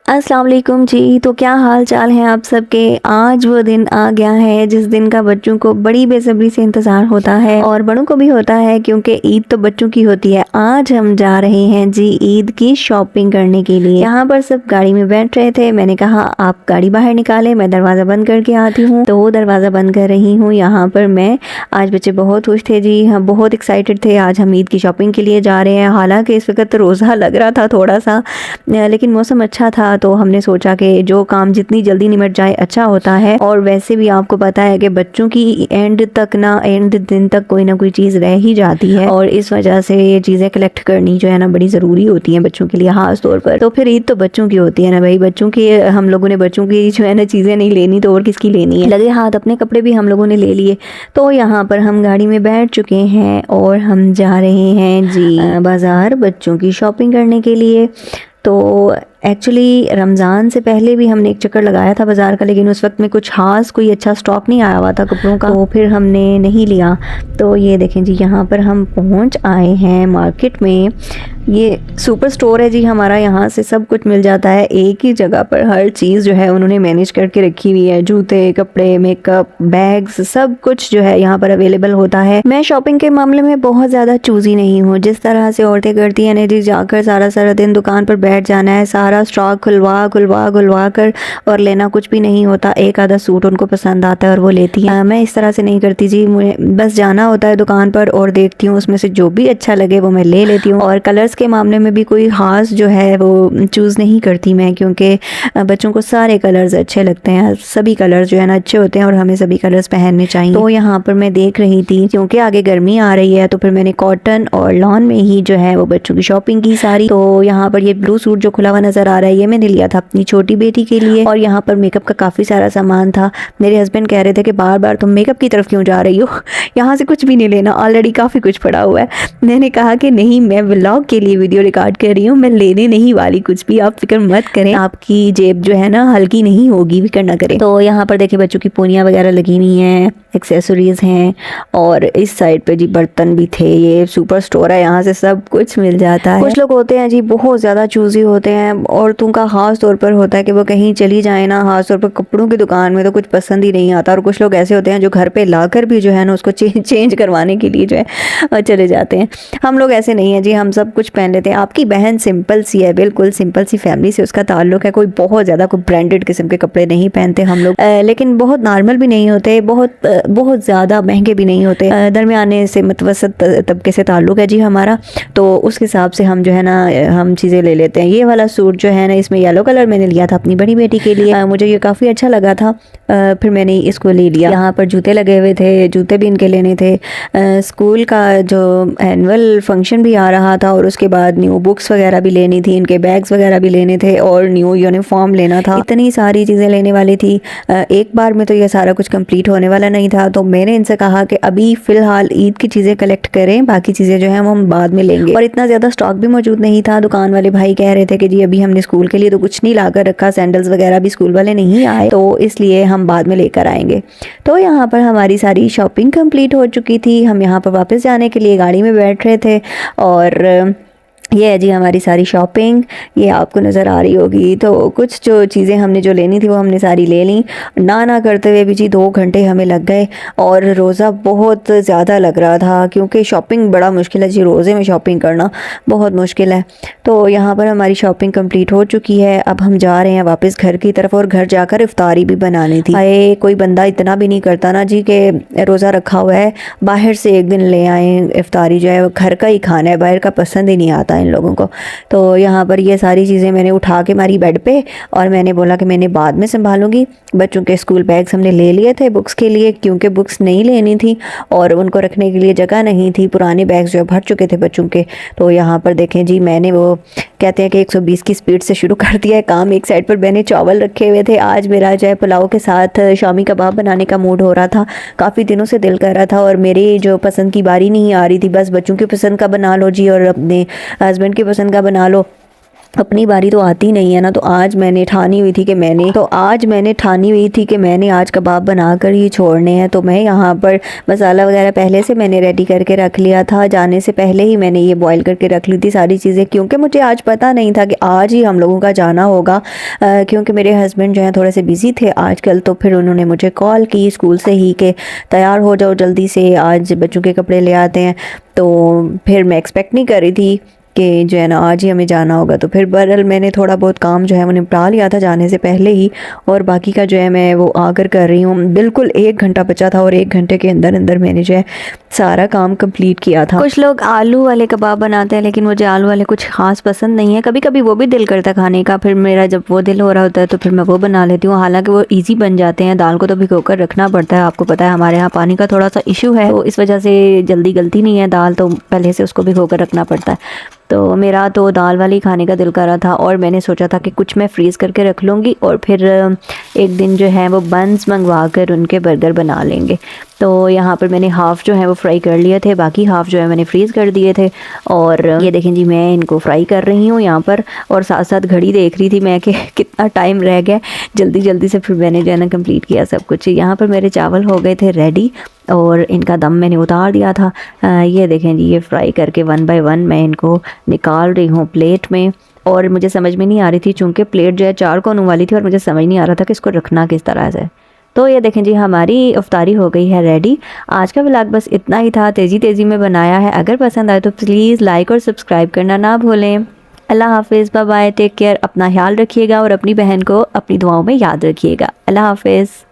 अस्सलाम वालेकुम जी। तो क्या हाल चाल है आप सबके। आज वो दिन आ गया है जिस दिन का बच्चों को बड़ी बेसब्री से इंतज़ार होता है और बड़ों को भी होता है, क्योंकि ईद तो बच्चों की होती है। आज हम जा रहे हैं जी ईद की शॉपिंग करने के लिए। यहाँ पर सब गाड़ी में बैठ रहे थे, मैंने कहा आप गाड़ी बाहर निकाले, मैं दरवाज़ा बंद करके आती हूँ। तो वो दरवाज़ा बंद कर रही हूँ यहाँ पर मैं। आज बच्चे बहुत खुश थे जी, हम बहुत एक्साइटेड थे। आज हम ईद की शॉपिंग के लिए जा रहे हैं। हालांकि इस वक्त रोज़ा लग रहा था थोड़ा सा, लेकिन मौसम अच्छा था तो हमने सोचा कि जो काम जितनी जल्दी निमट जाए अच्छा होता है। और वैसे भी आपको पता है कि बच्चों की एंड दिन तक कोई ना कोई चीज़ रह ही जाती है, और इस वजह से ये चीज़ें कलेक्ट करनी जो है ना बड़ी ज़रूरी होती हैं बच्चों के लिए ख़ास तौर पर। तो फिर ईद तो बच्चों की होती है ना भाई, बच्चों की हम लोगों ने बच्चों की जो है ना चीज़ें नहीं लेनी तो और किसकी लेनी है। लगे हाथ अपने कपड़े भी हम लोगों ने ले लिए। तो यहाँ पर हम गाड़ी में बैठ चुके हैं और हम जा रहे हैं जी बाज़ार बच्चों की शॉपिंग करने के लिए। तो एक्चुअली रमज़ान से पहले भी हमने एक चक्कर लगाया था बाज़ार का, लेकिन उस वक्त में कुछ खास कोई अच्छा स्टॉक नहीं आया हुआ था कपड़ों का, तो फिर हमने नहीं लिया। तो ये देखें जी, यहाँ पर हम पहुँच आए हैं मार्केट में। ये सुपर स्टोर है जी हमारा, यहाँ से सब कुछ मिल जाता है एक ही जगह पर। हर चीज़ जो है उन्होंने मैनेज करके रखी हुई है, जूते, कपड़े, मेकअप, बैग्स, सब कुछ जो है यहाँ पर अवेलेबल होता है। मैं शॉपिंग के मामले में बहुत ज़्यादा चूज़ी नहीं हूँ। जिस तरह से औरतें करती हैं ना जी, जाकर सारा सारा दिन दुकान पर बैठ जाना है, सारा स्टॉक खुलवा कर और लेना कुछ भी नहीं होता। एक आधा सूट उनको पसंद आता है और वो लेती है। मैं इस तरह से नहीं करती जी, मुझे बस जाना होता है दुकान पर और देखती हूँ उसमें से जो भी अच्छा लगे वो मैं ले लेती हूँ। और कलर्स के मामले में भी कोई ख़ास जो है वो चूज़ नहीं करती मैं, क्योंकि बच्चों को सारे कलर्स अच्छे लगते हैं। सभी कलर्स जो है ना अच्छे होते हैं और हमें सभी कलर्स पहनने चाहिए। तो यहाँ पर मैं देख रही थी, क्योंकि आगे गर्मी आ रही है, तो फिर मैंने कॉटन और लॉन में ही जो है वो बच्चों की शॉपिंग की सारी। तो यहाँ पर ये ब्लू सूट जो खुला हुआ नज़र आ रहा है, ये मैंने लिया था अपनी छोटी बेटी के लिए। और यहाँ पर मेकअप का काफ़ी सारा सामान था। मेरे हस्बैंड कह रहे थे कि बार बार तुम मेकअप की तरफ क्यों जा रही हो, यहाँ से कुछ भी नहीं लेना, ऑलरेडी काफ़ी कुछ पड़ा हुआ है। मैंने कहा कि नहीं, मैं व्लॉग के लिए वीडियो रिकॉर्ड कर रही हूँ, मैं लेने नहीं वाली कुछ भी, आप फिक्र मत करें, आपकी जेब जो है ना हल्की नहीं होगी, फिक्र ना करें। तो यहाँ पर देखिए बच्चों की पूनियाँ वगैरह लगी हुई हैं, एक्सेसरीज हैं, और इस साइड पे जी बर्तन भी थे। ये सुपर स्टोर है, यहाँ से सब कुछ मिल जाता है। कुछ लोग होते हैं जी बहुत ज़्यादा चूज़ी होते हैं, औरतों का ख़ास तौर पर होता है कि वो कहीं चली जाए ना, ख़ास तौर पर कपड़ों की दुकान में तो कुछ पसंद ही नहीं आता। और कुछ लोग ऐसे होते हैं जो घर पे लाकर भी जो है ना उसको चेंज करवाने के लिए जो है चले जाते हैं। हम लोग ऐसे नहीं है जी, हम सब कुछ पहन लेते हैं। आपकी बहन सिंपल सी है, बिल्कुल सिंपल सी फैमिली से उसका ताल्लुक है, कोई बहुत ज़्यादा कोई ब्रांडेड किस्म के कपड़े नहीं पहनते हम लोग, लेकिन बहुत नॉर्मल भी नहीं होते, बहुत ज़्यादा महंगे भी नहीं होते, दरमियाने से मुतवसत तबके से ताल्लुक है जी हमारा। तो उस हिसाब से हम जो है ना हम चीज़ें ले लेते हैं। ये वाला सूट जो है ना, इसमें येलो कलर मैंने लिया था अपनी बड़ी बेटी के लिए, मुझे ये काफ़ी अच्छा लगा था, फिर मैंने इसको ले लिया। यहाँ पर जूते लगे हुए थे, जूते भी इनके लेने थे। स्कूल का जो एनुअल फंक्शन भी आ रहा था, और उसके बाद न्यू बुक्स वगैरह भी लेनी थी, इनके बैग्स वगैरह भी लेने थे, और न्यू यूनिफॉर्म लेना था। इतनी सारी चीज़ें लेने वाली थी, एक बार में तो ये सारा कुछ कंप्लीट होने वाला नहीं था। तो मैंने इनसे कहा कि अभी फ़िलहाल ईद की चीज़ें कलेक्ट करें, बाकी चीज़ें जो हैं वो हम बाद में लेंगे। और इतना ज़्यादा स्टॉक भी मौजूद नहीं था। दुकान वाले भाई कह रहे थे कि जी अभी हमने स्कूल के लिए तो कुछ नहीं ला कर रखा, सैंडल्स वगैरह भी स्कूल वाले नहीं आए, तो इसलिए हम बाद में लेकर आएंगे। तो यहाँ पर हमारी सारी शॉपिंग कंप्लीट हो चुकी थी। हम यहाँ पर वापस जाने के लिए गाड़ी में बैठ रहे थे, और ये है जी हमारी सारी शॉपिंग, ये आपको नज़र आ रही होगी। तो कुछ जो चीज़ें हमने जो लेनी थी वो हमने सारी ले ली। ना करते हुए भी जी 2 घंटे हमें लग गए, और रोज़ा बहुत ज़्यादा लग रहा था, क्योंकि शॉपिंग बड़ा मुश्किल है जी, रोज़े में शॉपिंग करना बहुत मुश्किल है। तो यहाँ पर हमारी शॉपिंग कंप्लीट हो चुकी है। अब हम जा रहे हैं वापस घर की तरफ, और घर जाकर इफ्तारी भी बनानी थी। आए कोई बंदा इतना भी नहीं करता ना जी कि रोज़ा रखा हुआ है बाहर से एक दिन ले आए इफ्तारी, जो है वो घर का ही खाना है, बाहर का पसंद ही नहीं आता इन लोगों को। तो यहाँ पर ये सारी चीज़ें मैंने उठा के मारी बेड पे, और मैंने बोला कि मैंने बाद में संभालूंगी। बच्चों के स्कूल बैग्स हमने ले लिए थे बुक्स के लिए, क्योंकि बुक्स नहीं लेनी थी और उनको रखने के लिए जगह नहीं थी, पुराने बैग्स जो भर चुके थे बच्चों के। तो यहाँ पर देखें जी, मैंने वो कहते हैं कि 120 की स्पीड से शुरू कर दिया है काम। एक साइड पर मैंने चावल रखे हुए थे, आज मेरा जो है पुलाव के साथ शामी कबाब बनाने का मूड हो रहा था, काफ़ी दिनों से दिल कर रहा था, और मेरी जो पसंद की बारी नहीं आ रही थी। बस बच्चों की पसंद का बना लो जी, और अपने हस्बैंड की पसंद का बना लो। अपनी बारी तो आती नहीं है ना, तो आज मैंने ठानी हुई थी कि मैंने आज कबाब बनाकर ही छोड़ने हैं। तो मैं यहाँ पर मसाला वगैरह पहले से मैंने रेडी करके रख लिया था, जाने से पहले ही मैंने ये बॉईल करके रख ली थी सारी चीज़ें, क्योंकि मुझे आज पता नहीं था कि आज ही हम लोगों का जाना होगा, क्योंकि मेरे हस्बैंड जो हैं थोड़े से बिज़ी थे आजकल। तो फिर उन्होंने मुझे कॉल की स्कूल से ही कि तैयार हो जाओ जल्दी से, आज बच्चों के कपड़े ले आते हैं। तो फिर मैं एक्सपेक्ट नहीं कर रही थी कि जो है ना आज ही हमें जाना होगा। तो फिर बहरहाल मैंने थोड़ा बहुत काम जो है वो निपटा लिया था जाने से पहले ही, और बाकी का जो है मैं वो आकर कर रही हूँ। बिल्कुल 1 घंटा बचा था और 1 घंटे के अंदर अंदर मैंने जो है सारा काम कंप्लीट किया था। कुछ लोग आलू वाले कबाब बनाते हैं, लेकिन मुझे आलू वाले कुछ खास पसंद नहीं है। कभी कभी वो भी दिल करता है खाने का, फिर मेरा जब वो दिल हो रहा होता है तो फिर मैं वो बना लेती हूँ। हालांकि वो ईजी बन जाते हैं, दाल को तो भिगोकर रखना पड़ता है। आपको पता है हमारे यहाँ पानी का थोड़ा सा इशू है, तो इस वजह से जल्दी गलती नहीं है दाल, तो पहले से उसको भिगोकर रखना पड़ता है। तो मेरा तो दाल वाली खाने का दिल कर रहा था, और मैंने सोचा था कि कुछ मैं फ्रीज़ करके रख लूँगी और फिर एक दिन जो है वो बन्स मंगवा कर उनके बर्गर बना लेंगे। तो यहाँ पर मैंने हाफ़ जो है वो फ्राई कर लिए थे, बाकी हाफ़ जो है मैंने फ्रीज़ कर दिए थे। और ये देखें जी, मैं इनको फ्राई कर रही हूँ यहाँ पर, और साथ साथ घड़ी देख रही थी मैं कि कितना टाइम रह गया। जल्दी जल्दी से फिर मैंने जो है ना कंप्लीट किया सब कुछ। यहाँ पर मेरे चावल हो गए थे रेडी, और इनका दम मैंने उतार दिया था। ये देखें जी, ये फ्राई करके 1 बाय 1 मैं इनको निकाल रही हूँ प्लेट में। और मुझे समझ में नहीं आ रही थी, चूँकि प्लेट जो है 4 कोनों वाली थी, और मुझे समझ नहीं आ रहा था कि इसको रखना किस तरह से। तो ये देखें जी, हमारी इफ्तारी हो गई है रेडी। आज का व्लॉग बस इतना ही था, तेज़ी में बनाया है। अगर पसंद आए तो प्लीज़ लाइक और सब्सक्राइब करना ना भूलें। अल्लाह हाफिज़, बाय बाय, टेक केयर, अपना ख्याल रखिएगा और अपनी बहन को अपनी दुआओं में याद रखिएगा। अल्लाह हाफिज़।